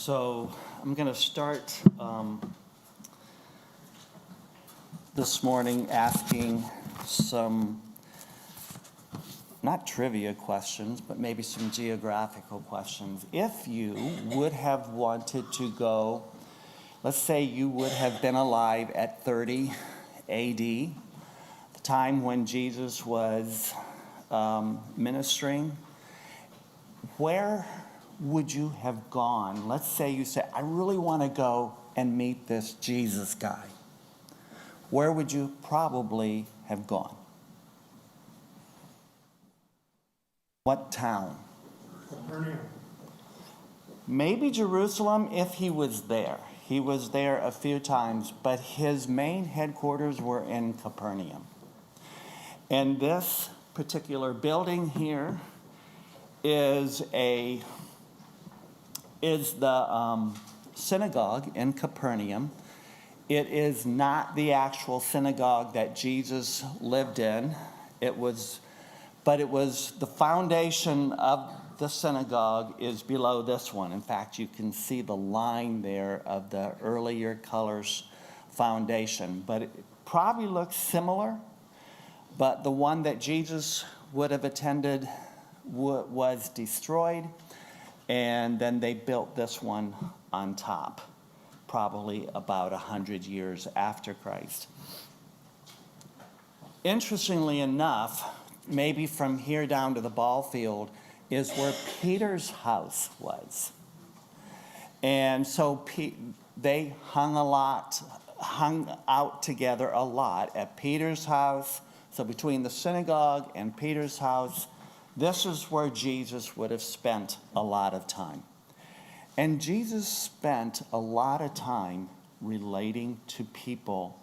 So I'm going to start this morning asking some, not trivia questions, but maybe some geographical questions. If you would have wanted to go, let's say you would have been alive at 30 AD, the time when Jesus was ministering, where would you have gone? Let's say you say, I really want to go and meet this Jesus guy. Where would you probably have gone? What town? Capernaum. Maybe Jerusalem if he was there. He was there a few times, but his main headquarters were in Capernaum. And this particular building here is the synagogue in Capernaum. It is not the actual synagogue that Jesus lived in. But it was the foundation of the synagogue is below this one. In fact, you can see the line there of the earlier colors foundation. But it probably looks similar. But the one that Jesus would have attended was destroyed. And then they built this one on top, probably about 100 years after Christ. Interestingly enough, maybe from here down to the ball field is where Peter's house was. And so they hung out together a lot at Peter's house. So between the synagogue and Peter's house, this is where Jesus would have spent a lot of time. And Jesus spent a lot of time relating to people.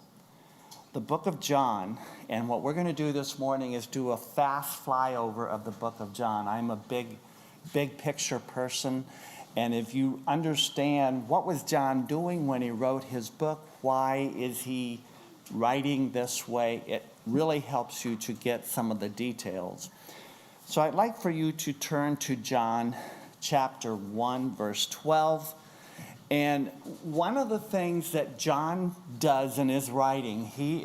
The book of John, and what we're going to do this morning is do a fast flyover of the book of John. I'm a big picture person, and if you understand what was John doing when he wrote his book, why is he writing this way, it really helps you to get some of the details. So I'd like for you to turn to John chapter 1, verse 12. And one of the things that John does in his writing, he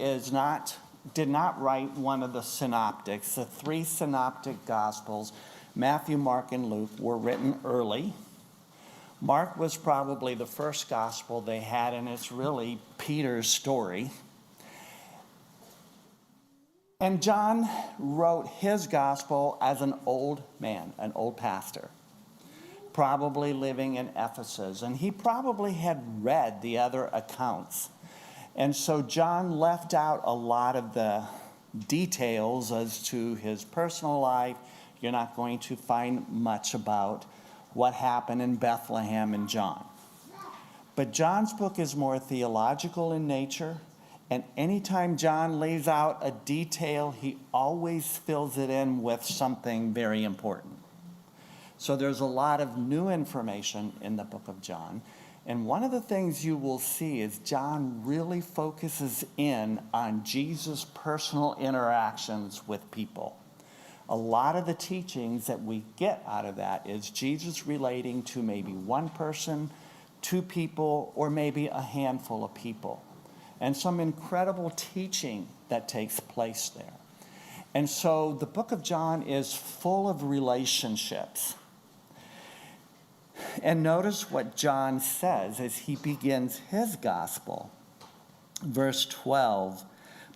did not write one of the synoptics. The three synoptic gospels, Matthew, Mark, and Luke, were written early. Mark was probably the first gospel they had, and it's really Peter's story. And John wrote his gospel as an old man, an old pastor, probably living in Ephesus. And he probably had read the other accounts. And so John left out a lot of the details as to his personal life. You're not going to find much about what happened in Bethlehem and John. But John's book is more theological in nature. And anytime John lays out a detail, he always fills it in with something very important. So there's a lot of new information in the book of John. And one of the things you will see is John really focuses in on Jesus' personal interactions with people. A lot of the teachings that we get out of that is Jesus relating to maybe one person, two people, or maybe a handful of people. And some incredible teaching that takes place there. And so the book of John is full of relationships. And notice what John says as he begins his gospel. Verse 12,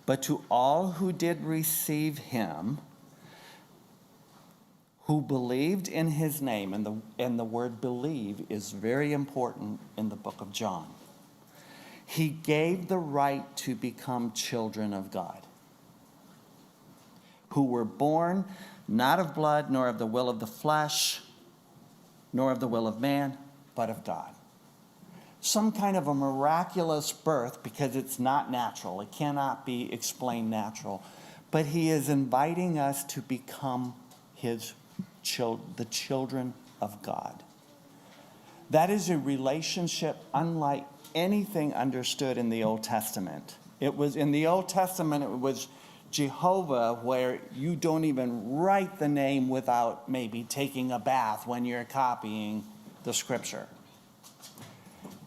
but to all who did receive him, who believed in his name, and the word believe is very important in the book of John. He gave the right to become children of God, who were born not of blood, nor of the will of the flesh, nor of the will of man, but of God. Some kind of a miraculous birth, because it's not natural. It cannot be explained natural. But he is inviting us to become the children of God. That is a relationship unlike anything understood in the Old Testament. It was in the Old Testament, it was Jehovah, where you don't even write the name without maybe taking a bath when you're copying the scripture.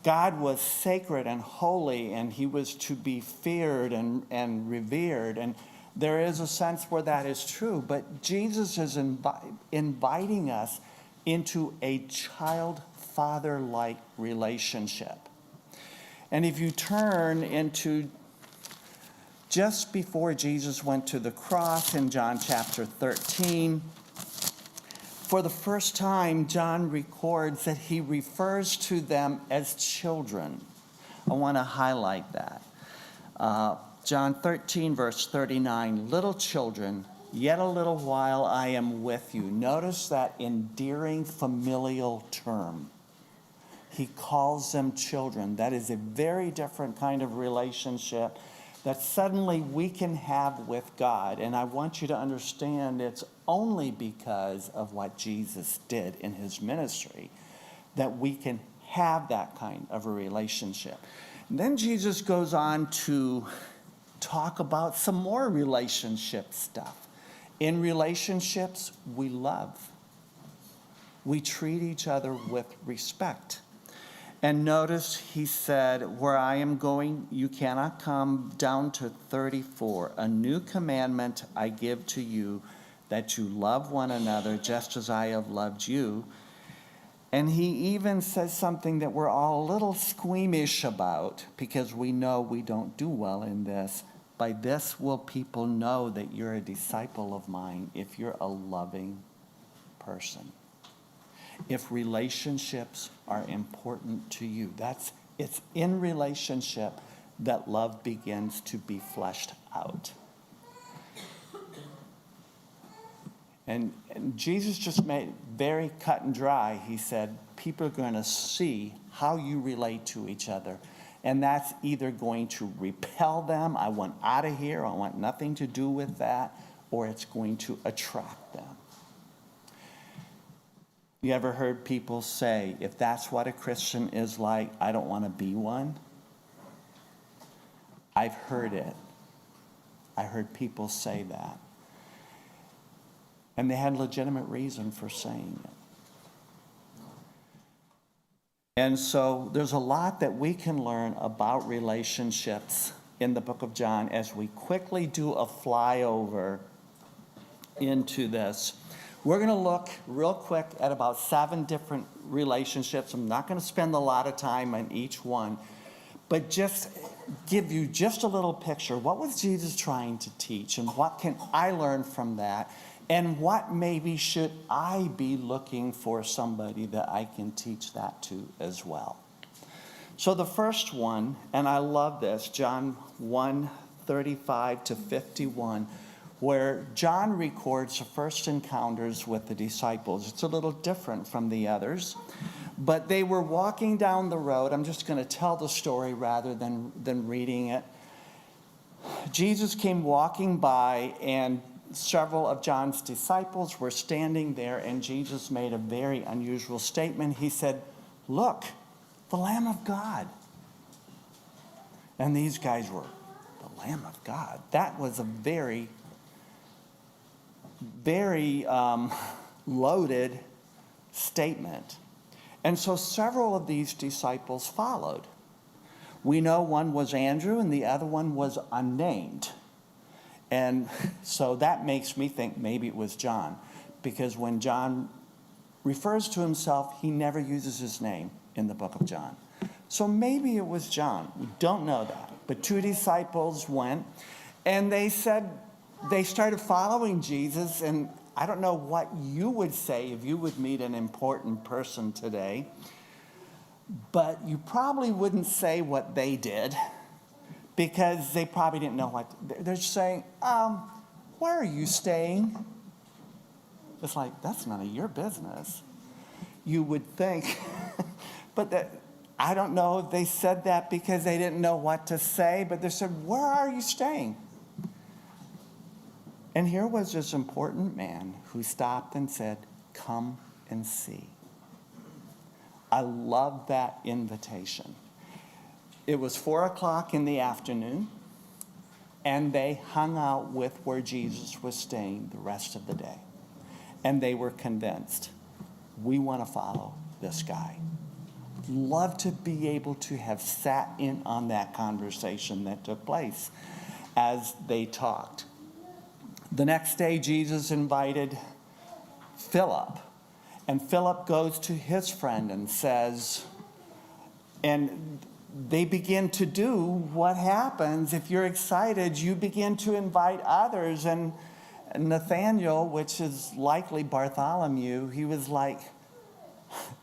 God was sacred and holy, and he was to be feared and revered. And there is a sense where that is true. But Jesus is inviting us into a child-father-like relationship. And if you turn into just before Jesus went to the cross in John chapter 13, for the first time, John records that he refers to them as children. I want to highlight that. John 13, verse 39, little children, yet a little while I am with you. Notice that endearing familial term. He calls them children. That is a very different kind of relationship that suddenly we can have with God. And I want you to understand it's only because of what Jesus did in his ministry that we can have that kind of a relationship. And then Jesus goes on to talk about some more relationship stuff. In relationships, we love. We treat each other with respect. And notice he said, where I am going, you cannot come, down to 34. A new commandment I give to you, that you love one another just as I have loved you. And he even says something that we're all a little squeamish about, because we know we don't do well in this. By this will people know that you're a disciple of mine, if you're a loving person. If relationships are important to you, it's in relationship that love begins to be fleshed out. And Jesus just made it very cut and dry. He said, people are going to see how you relate to each other. And that's either going to repel them, I want out of here, I want nothing to do with that, or it's going to attract them. You ever heard people say, if that's what a Christian is like, I don't want to be one? I've heard it. I heard people say that. And they had legitimate reason for saying it. And so there's a lot that we can learn about relationships in the book of John as we quickly do a flyover into this. We're going to look real quick at about 7 different relationships. I'm not going to spend a lot of time on each one, but just give you just a little picture. What was Jesus trying to teach, and what can I learn from that? And what maybe should I be looking for somebody that I can teach that to as well? So the first one, and I love this, John 1:35 to 51, where John records the first encounters with the disciples. It's a little different from the others, but they were walking down the road. I'm just going to tell the story rather than reading it. Jesus came walking by, and several of John's disciples were standing there, and Jesus made a very unusual statement. He said, "Look, the Lamb of God." And these guys were, the Lamb of God. That was a very loaded statement. And so several of these disciples followed. We know one was Andrew and the other one was unnamed. And so that makes me think maybe it was John, because when John refers to himself, he never uses his name in the book of John. So maybe it was John. We don't know that. But 2 disciples went, and they said, they started following Jesus, and I don't know what you would say if you would meet an important person today, but you probably wouldn't say what they did, because they probably didn't know what. They're saying, where are you staying? It's like, that's none of your business. You would think, but I don't know if they said that because they didn't know what to say, but they said, where are you staying? And here was this important man who stopped and said, come and see. I love that invitation. It was 4:00 in the afternoon, and they hung out with where Jesus was staying the rest of the day. And they were convinced, we want to follow this guy. love to be able to have sat in on that conversation that took place as they talked. The next day, Jesus invited Philip, and Philip goes to his friend and says, and they begin to do what happens if you're excited, you begin to invite others. And Nathaniel, which is likely Bartholomew, he was like,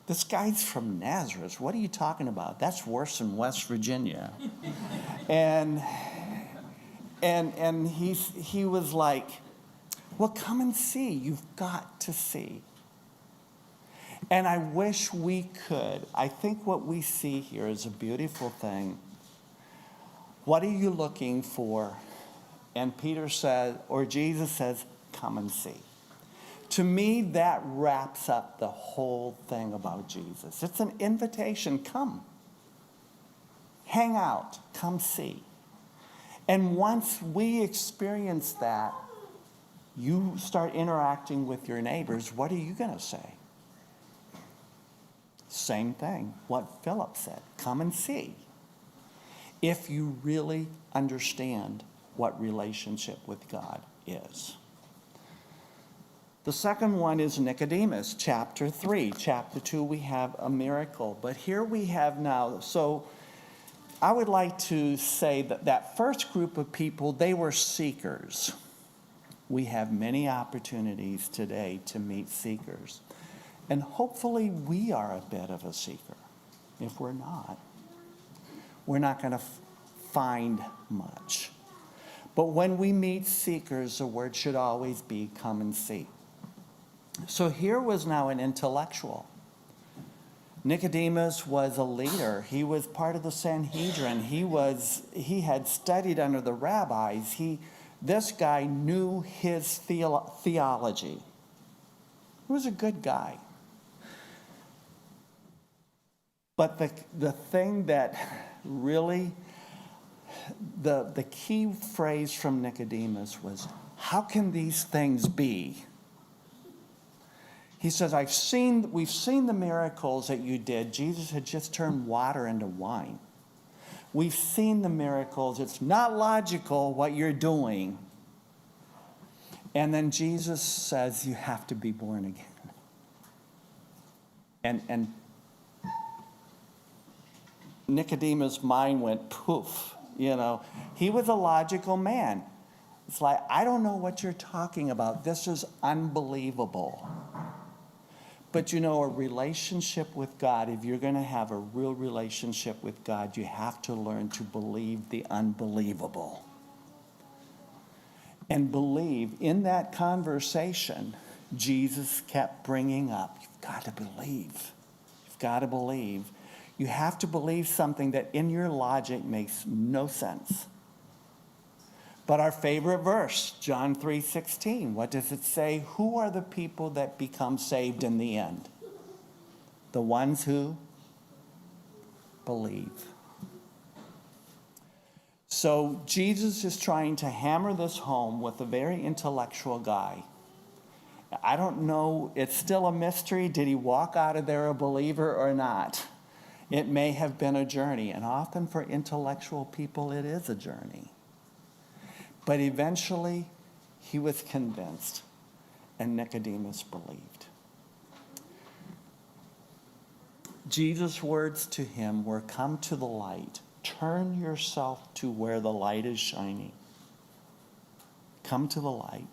this guy's from Nazareth. What are you talking about? That's worse than West Virginia. and he was like, well, come and see. You've got to see. And I wish we could. I think what we see here is a beautiful thing. What are you looking for? And Peter said, or Jesus says, come and see. To me, that wraps up the whole thing about Jesus. It's an invitation. Come. Hang out. Come see. And once we experience that, you start interacting with your neighbors. What are you going to say? Same thing, what Philip said. Come and see. If you really understand what relationship with God is. The second one is Nicodemus, chapter 3. Chapter 2, we have a miracle. But here we have now, so I would like to say that that first group of people, they were seekers. We have many opportunities today to meet seekers. And hopefully we are a bit of a seeker. If we're not going to find much. But when we meet seekers, the word should always be come and see. So here was now an intellectual. Nicodemus was a leader. He was part of the Sanhedrin. He had studied under the rabbis. This guy knew his theology. He was a good guy. But the thing that really, the key phrase from Nicodemus was, how can these things be? He says, we've seen the miracles that you did. Jesus had just turned water into wine. We've seen the miracles. It's not logical what you're doing. And then Jesus says, you have to be born again. And Nicodemus' mind went poof, He was a logical man. It's like, I don't know what you're talking about. This is unbelievable. But a relationship with God, if you're going to have a real relationship with God, you have to learn to believe the unbelievable. And believe in that conversation, Jesus kept bringing up, you've got to believe. You've got to believe. You have to believe something that in your logic makes no sense. But our favorite verse, John 3:16, what does it say? Who are the people that become saved in the end? The ones who believe. So Jesus is trying to hammer this home with a very intellectual guy. I don't know, it's still a mystery. Did he walk out of there a believer or not? It may have been a journey, and often for intellectual people it is a journey. But eventually, he was convinced, and Nicodemus believed. Jesus' words to him were, come to the light. Turn yourself to where the light is shining. Come to the light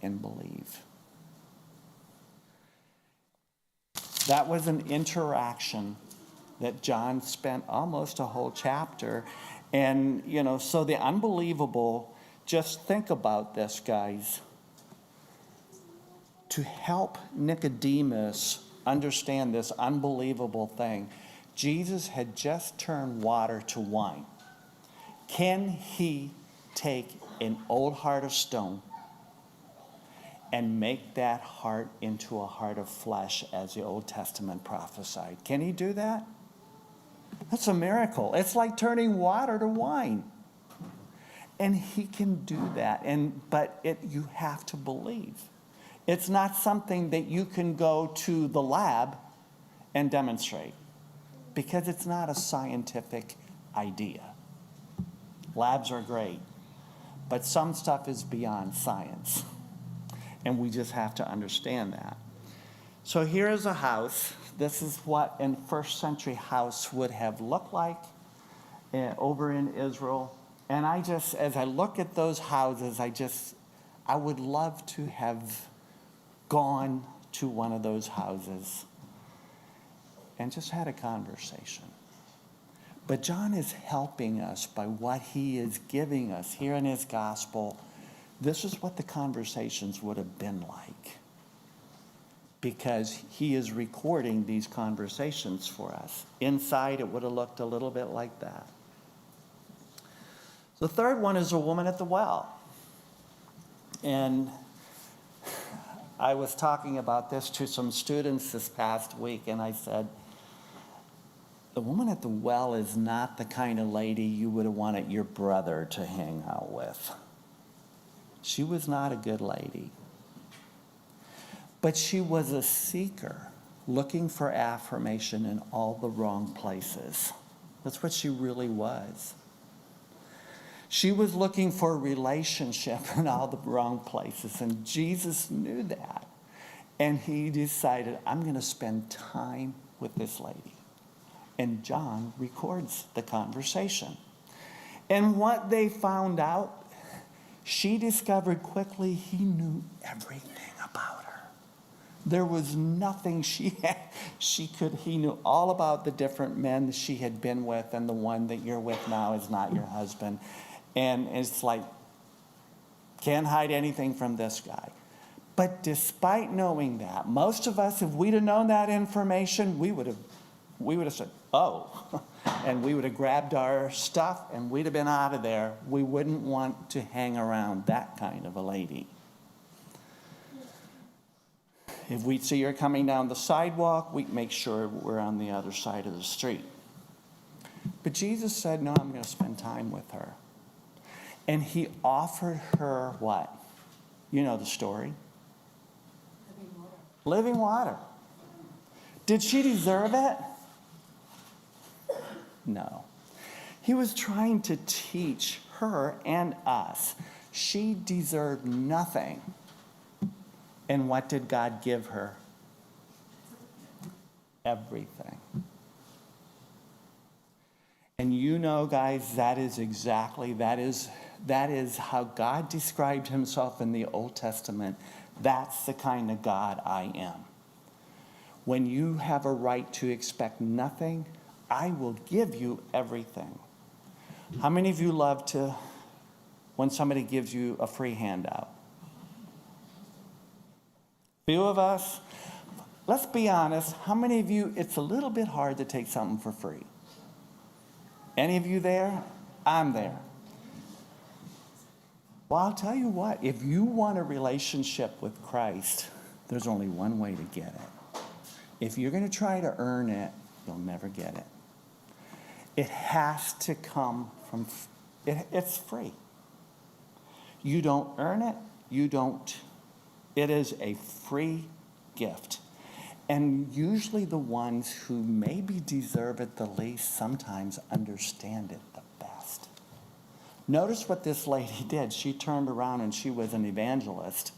and believe. That was an interaction that John spent almost a whole chapter. And, so the unbelievable, just think about this, guys. To help Nicodemus understand this unbelievable thing, Jesus had just turned water to wine. Can he take an old heart of stone and make that heart into a heart of flesh, as the Old Testament prophesied? Can he do that? That's a miracle. It's like turning water to wine. And he can do that. But you have to believe. It's not something that you can go to the lab and demonstrate. because it's not a scientific idea. Labs are great, but some stuff is beyond science, and we just have to understand that. So here is a house. This is what a first century house would have looked like over in Israel. And as I look at those houses, I would love to have gone to one of those houses and just had a conversation. But John is helping us by what he is giving us here in his gospel. This is what the conversations would have been like, because he is recording these conversations for us. Inside, it would have looked a little bit like that. The third one is a woman at the well. And I was talking about this to some students this past week, and I said, the woman at the well is not the kind of lady you would have wanted your brother to hang out with. She was not a good lady. But she was a seeker, looking for affirmation in all the wrong places. That's what she really was. She was looking for a relationship in all the wrong places, and Jesus knew that. And he decided, I'm going to spend time with this lady. And John records the conversation. And what they found out, she discovered quickly he knew everything about her. There was nothing he knew all about the different men she had been with, and the one that you're with now is not your husband. And it's like, can't hide anything from this guy. But despite knowing that, most of us, if we'd have known that information, we would have said, oh, and we would have grabbed our stuff and we'd have been out of there. We wouldn't want to hang around that kind of a lady. If we'd see her coming down the sidewalk, we'd make sure we're on the other side of the street. But Jesus said, no, I'm going to spend time with her. And he offered her what? You know the story. Living water. Living water. Did she deserve it? No. He was trying to teach her and us. She deserved nothing. And what did God give her? Everything. And you know, guys, that is how God described himself in the Old Testament. That's the kind of God I am. When you have a right to expect nothing, I will give you everything. How many of you love to, when somebody gives you a free handout? Few of us. Let's be honest. How many of you, it's a little bit hard to take something for free? Any of you there? I'm there. Well, I'll tell you what. If you want a relationship with Christ, there's only one way to get it. If you're going to try to earn it, you'll never get it. It has to come from, it's free. You don't earn it, it is a free gift. And usually the ones who maybe deserve it the least sometimes understand it the best. Notice what this lady did. She turned around and she was an evangelist.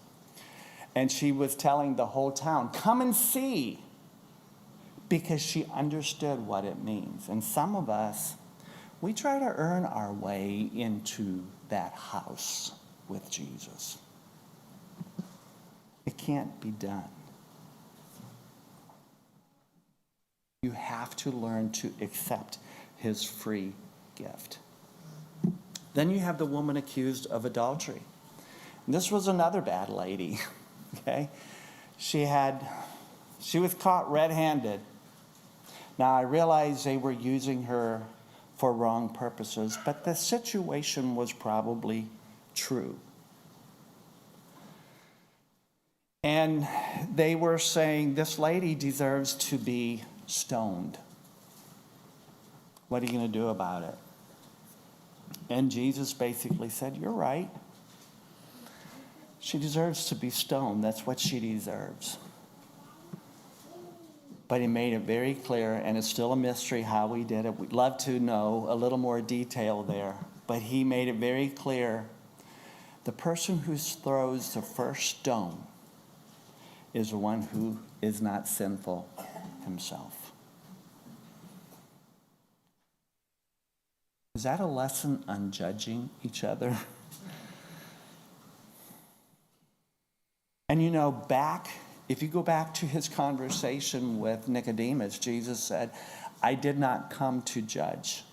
And she was telling the whole town, come and see. Because she understood what it means. And some of us, we try to earn our way into that house with Jesus. It can't be done. You have to learn to accept his free gift. Then you have the woman accused of adultery. And this was another bad lady. Okay? She was caught red-handed. Now, I realize they were using her for wrong purposes, but the situation was probably true. And they were saying, this lady deserves to be stoned. What are you going to do about it? And Jesus basically said, you're right. She deserves to be stoned. That's what she deserves. But he made it very clear, and it's still a mystery how he did it. We'd love to know a little more detail there. But he made it very clear, the person who throws the first stone is the one who is not sinful himself. Is that a lesson on judging each other? And you know, if you go back to his conversation with Nicodemus, Jesus said, I did not come to judge.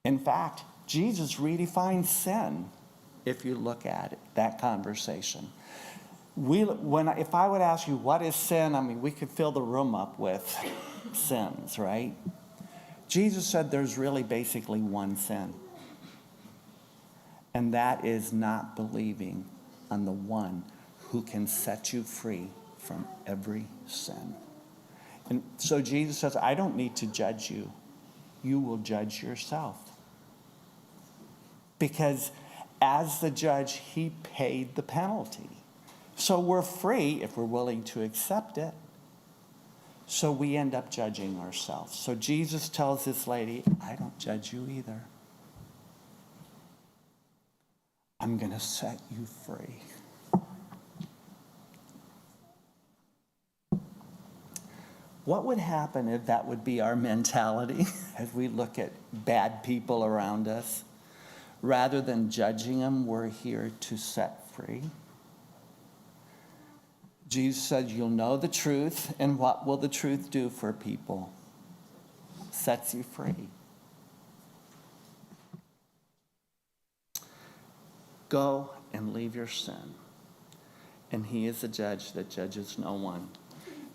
In fact, Jesus redefined sin, if you look at it, that conversation. If I would ask you, what is sin? I mean, we could fill the room up with sins, right? Jesus said there's really basically one sin. And that is not believing on the one who can set you free from every sin. And so Jesus says, I don't need to judge you. You will judge yourself. Because as the judge, he paid the penalty. So we're free if we're willing to accept it. So we end up judging ourselves. So Jesus tells this lady, I don't judge you either. I'm going to set you free. What would happen if that would be our mentality as we look at bad people around us? Rather than judging them, we're here to set free. Jesus said, you'll know the truth, and what will the truth do for people? Sets you free. Go and leave your sin. And he is the judge that judges no one.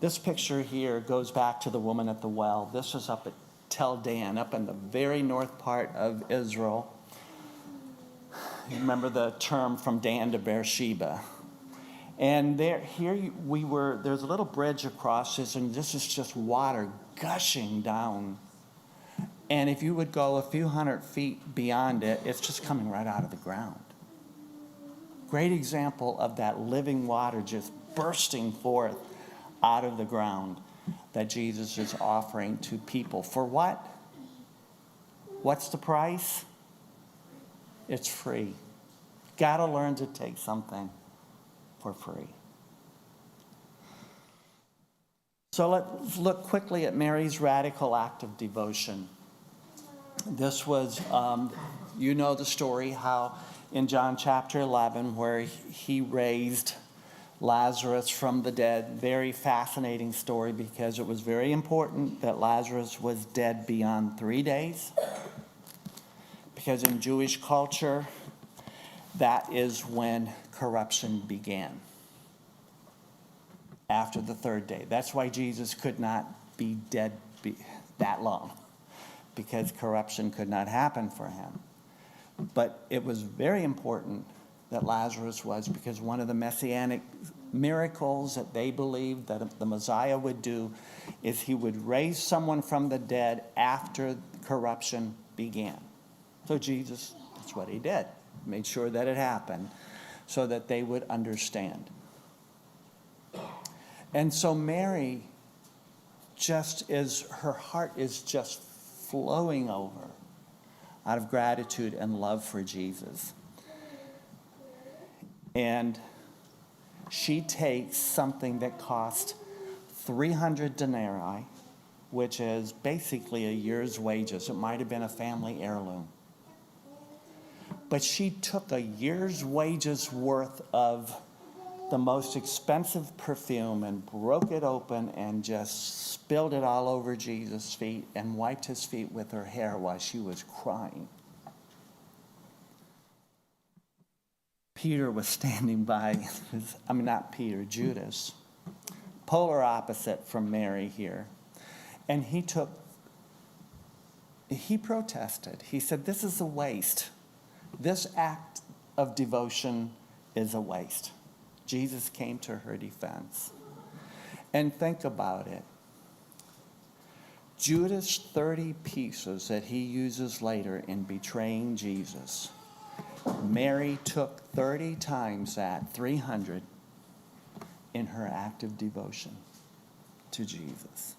This picture here goes back to the woman at the well. This is up at Tel Dan, up in the very north part of Israel. You remember the term from Dan to Beersheba. And there's a little bridge across this, and this is just water gushing down. And if you would go a few hundred feet beyond it, it's just coming right out of the ground. Great example of that living water just bursting forth out of the ground that Jesus is offering to people. For what? What's the price? It's free. Gotta learn to take something for free. So let's look quickly at Mary's radical act of devotion. This was, you know the story, how in John chapter 11, where he raised Lazarus from the dead. Very fascinating story, because it was very important that Lazarus was dead beyond 3 days. Because in Jewish culture, that is when corruption began. After the third day. That's why Jesus could not be dead that long, because corruption could not happen for him. But it was very important that Lazarus was, because one of the messianic miracles that they believed that the Messiah would do is he would raise someone from the dead after corruption began. So Jesus, that's what he did. Made sure that it happened so that they would understand. And so Mary, her heart is just flowing over out of gratitude and love for Jesus. And she takes something that cost 300 denarii, which is basically a year's wages. It might have been a family heirloom. But she took a year's wages worth of the most expensive perfume and broke it open and just spilled it all over Jesus' feet and wiped his feet with her hair while she was crying. Peter was standing by, Judas, polar opposite from Mary here. And he protested. He said, this is a waste. This act of devotion is a waste. Jesus came to her defense. And think about it. Judas' 30 pieces that he uses later in betraying Jesus, Mary took 30 times that, 300, in her active devotion to Jesus.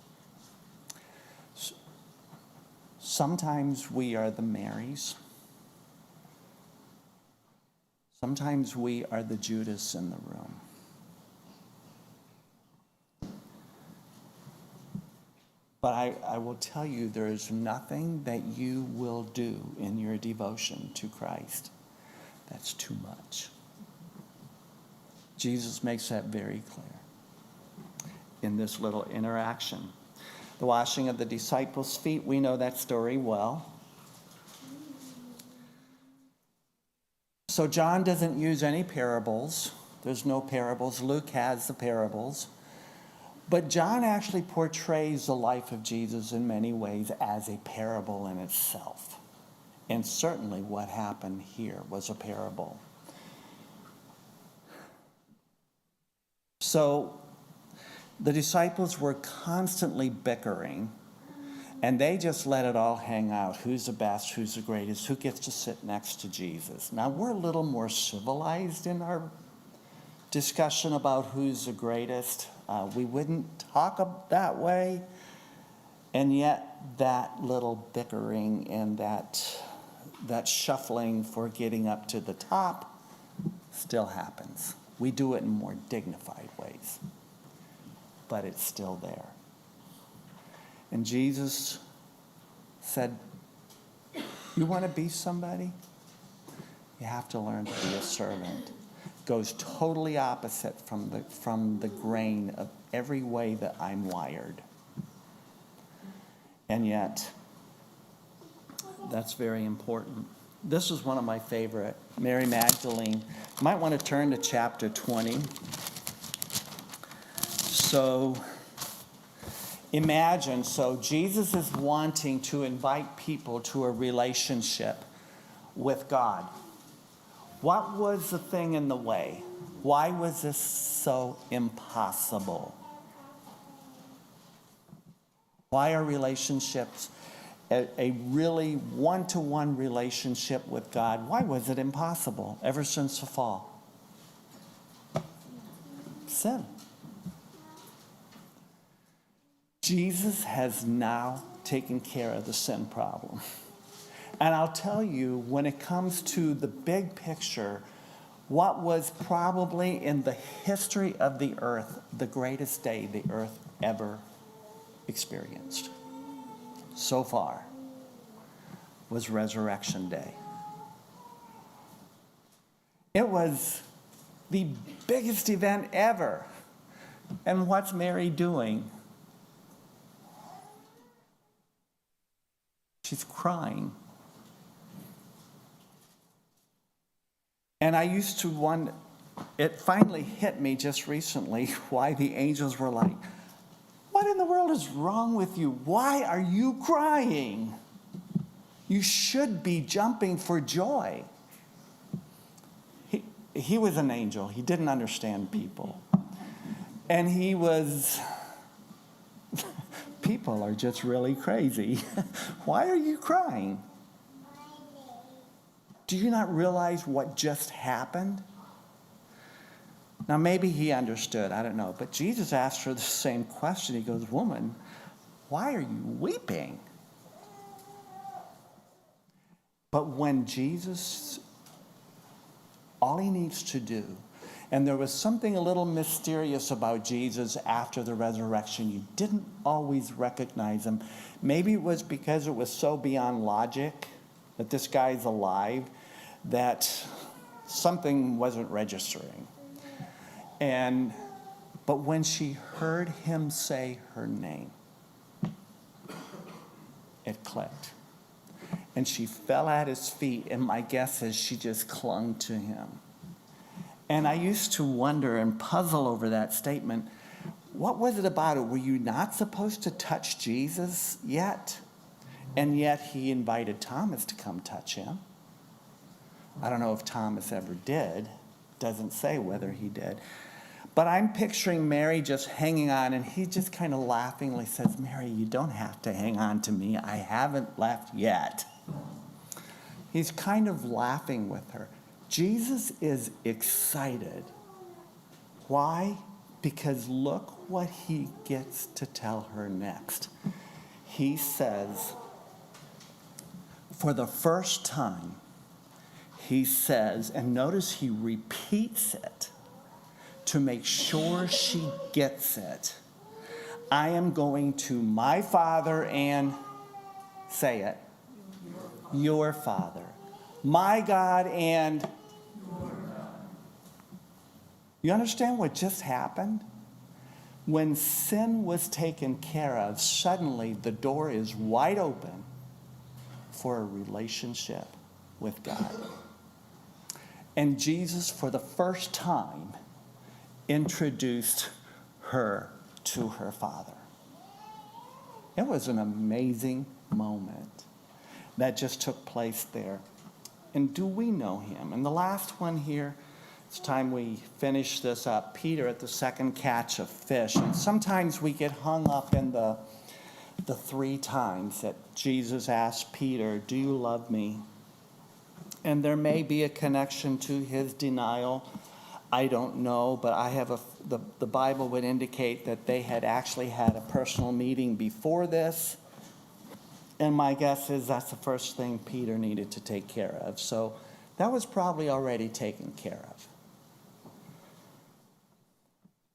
Sometimes we are the Marys. Sometimes we are the Judas in the room. But I will tell you, there is nothing that you will do in your devotion to Christ that's too much. Jesus makes that very clear in this little interaction. The washing of the disciples' feet, we know that story well. So John doesn't use any parables. There's no parables. Luke has the parables. But John actually portrays the life of Jesus in many ways as a parable in itself. And certainly what happened here was a parable. So the disciples were constantly bickering, and they just let it all hang out. Who's the best? Who's the greatest? Who gets to sit next to Jesus? Now, we're a little more civilized in our discussion about who's the greatest. We wouldn't talk that way. And yet, that little bickering and that shuffling for getting up to the top still happens. We do it in more dignified ways. But it's still there. And Jesus said, you want to be somebody? You have to learn to be a servant. Goes totally opposite from the grain of every way that I'm wired. And yet, that's very important. This is one of my favorite. Mary Magdalene. You might want to turn to chapter 20. So imagine, Jesus is wanting to invite people to a relationship with God. What was the thing in the way? Why was this so impossible? Why are relationships, a really one-to-one relationship with God, why was it impossible ever since the fall? Sin. Jesus has now taken care of the sin problem. And I'll tell you, when it comes to the big picture, what was probably in the history of the earth the greatest day the earth ever experienced so far was Resurrection Day. It was the biggest event ever. And what's Mary doing? She's crying. And I used to wonder, it finally hit me just recently why the angels were like, what in the world is wrong with you? Why are you crying? You should be jumping for joy. He was an angel. He didn't understand people. And he was, people are just really crazy. Why are you crying? Do you not realize what just happened? Now, maybe he understood. I don't know. But Jesus asked her the same question. He goes, woman, why are you weeping? But when Jesus, all he needs to do, and there was something a little mysterious about Jesus after the resurrection. You didn't always recognize him. Maybe it was because it was so beyond logic that this guy's alive that something wasn't registering. But when she heard him say her name, it clicked. And she fell at his feet, and my guess is she just clung to him. And I used to wonder and puzzle over that statement. What was it about it? Were you not supposed to touch Jesus yet? And yet he invited Thomas to come touch him. I don't know if Thomas ever did. Doesn't say whether he did. But I'm picturing Mary just hanging on, and he just kind of laughingly says, Mary, you don't have to hang on to me. I haven't left yet. He's kind of laughing with her. Jesus is excited. Why? Because look what he gets to tell her next. He says, for the first time, he says, and notice he repeats it to make sure she gets it. I am going to my Father and, say it, your Father. My God and, you understand what just happened? When sin was taken care of, suddenly the door is wide open for a relationship with God. And Jesus, for the first time, introduced her to her Father. It was an amazing moment that just took place there. And do we know him? And the last one here, it's time we finish this up. Peter at the second catch of fish. And sometimes we get hung up in the 3 times that Jesus asked Peter, do you love me? And there may be a connection to his denial. I don't know, but I have the Bible would indicate that they had actually had a personal meeting before this. And my guess is that's the first thing Peter needed to take care of. So that was probably already taken care of.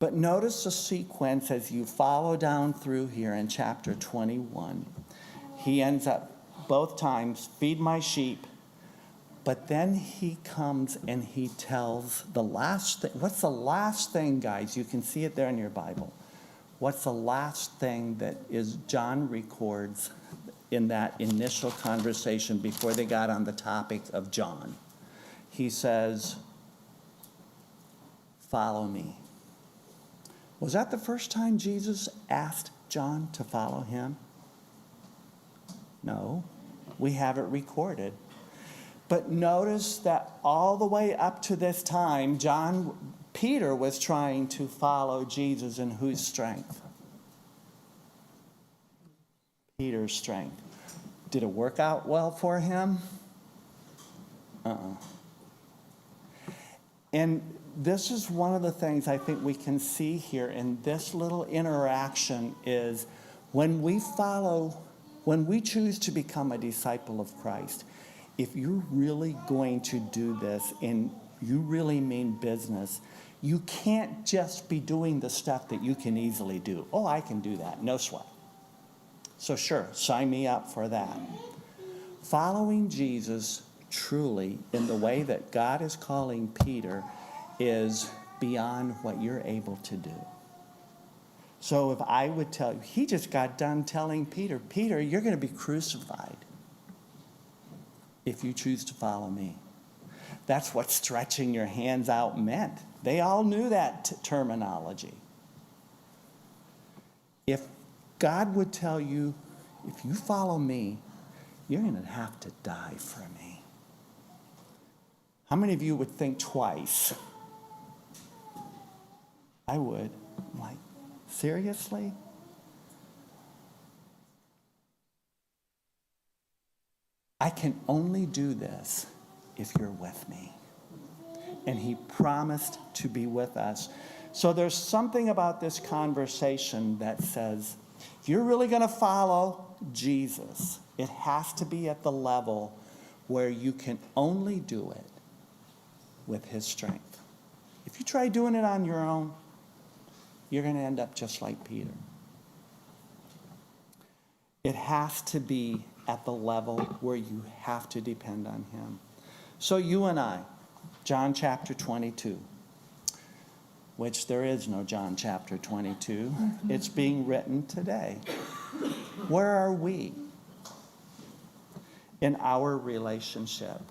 But notice the sequence as you follow down through here in chapter 21. He ends up both times, feed my sheep. But then he comes and he tells the last thing. What's the last thing, guys? You can see it there in your Bible. What's the last thing that is John records in that initial conversation before they got on the topic of John? He says, follow me. Was that the first time Jesus asked John to follow him? No, we have it recorded. But notice that all the way up to this time, Peter was trying to follow Jesus in whose strength? Peter's strength. Did it work out well for him? And this is one of the things I think we can see here in this little interaction is when we choose to become a disciple of Christ, if you're really going to do this and you really mean business, you can't just be doing the stuff that you can easily do. Oh, I can do that. No sweat. So sure, sign me up for that. Following Jesus truly in the way that God is calling Peter is beyond what you're able to do. So if I would tell you, he just got done telling Peter, Peter, you're going to be crucified if you choose to follow me. That's what stretching your hands out meant. They all knew that terminology. If God would tell you, if you follow me, you're going to have to die for me. How many of you would think twice? I would. I'm like, seriously? I can only do this if you're with me. And he promised to be with us. So there's something about this conversation that says, if you're really going to follow Jesus, it has to be at the level where you can only do it with his strength. If you try doing it on your own, you're going to end up just like Peter. It has to be at the level where you have to depend on him. So you and I, John chapter 22, which there is no John chapter 22. It's being written today. Where are we in our relationship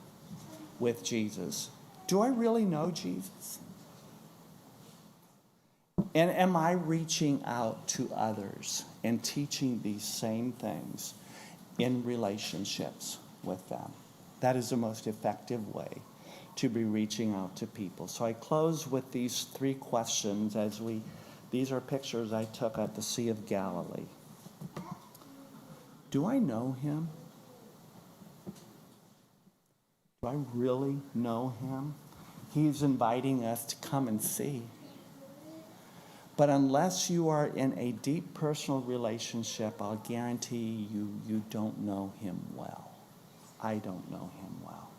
with Jesus? Do I really know Jesus? And am I reaching out to others and teaching these same things in relationships with them? That is the most effective way to be reaching out to people. So I close with these 3 questions these are pictures I took at the Sea of Galilee. Do I know him? Do I really know him? He's inviting us to come and see. But unless you are in a deep personal relationship, I'll guarantee you don't know him well. I don't know him well.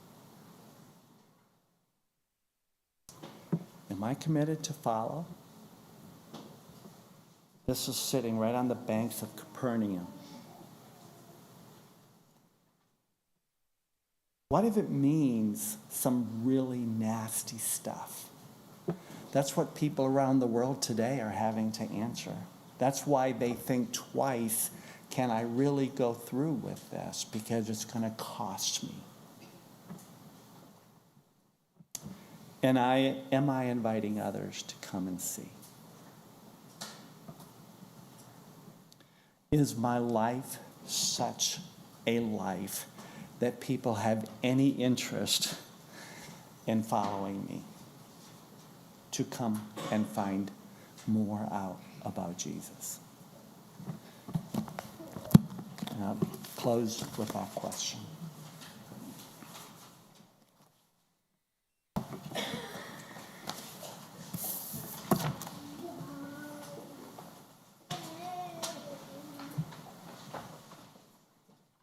Am I committed to follow? This is sitting right on the banks of Capernaum. What if it means some really nasty stuff? That's what people around the world today are having to answer. That's why they think twice, can I really go through with this? Because it's going to cost me. And am I inviting others to come and see? Is my life such a life that people have any interest in following me to come and find more out about Jesus? And I'll close with that question.